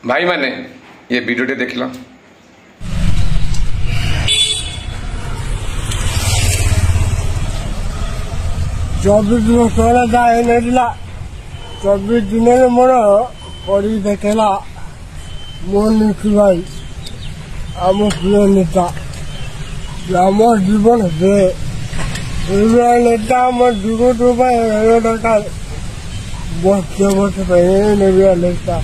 भाई माने ये वीडियो देख लो। चौबीस दिन 24 दिन मोर पड़ी देखला मोहन भाई आम प्रिय नेता आम जीवन से नेता आम जीवन दरकार वर्ष नेता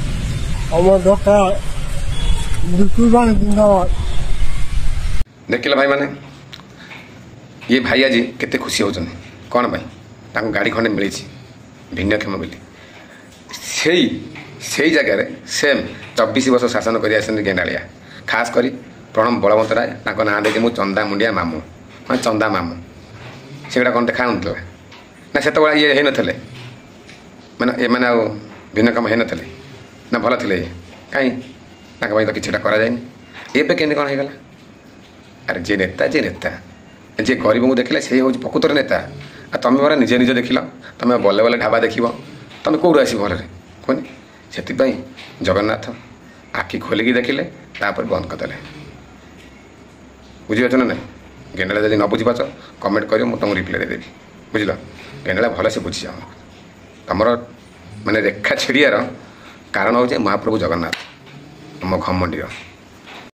आम दरकार भाई जिंदाबाद। देखिल भाई माने ये भाई आज केते खुशी होचन कौन भाई ताको गाड़ी खंडे मिली भिन्नक्षम बोली से जगह सेम 24 वर्ष शासन कर गेंडाड़िया खास करी प्रणव बलवंत राय ना देखे मुझे चंदा मुंडिया मामू हाँ चंदा मामू से कौन देखा ना से ये है नथिले मैंने ये मैंने भिन्नक्षम है नथिले ना भल थे कहीं तो किसी करा जाए एबे केंद्र कौन होगा अरे जे नेता जे गरीब को देखले से हूँ प्रकृत नेता आ तुम मोर निजे निजे देख तुम बल्ले बल्ले ढाबा देख तुम कौट आस भलरे कहनी से जगन्नाथ आखि खोलिकी देखिले तापर बंद करदे बुझीपार ना ना गेंडाला जब न बुझीपार कमेंट कर तुमको रिप्लाई देदेवी बुझल गेंडाला भल से बुझी जाओ तुम माने रेखा छेड़ियार कारण हूँ महाप्रभु जगन्नाथ आम घमंडीर।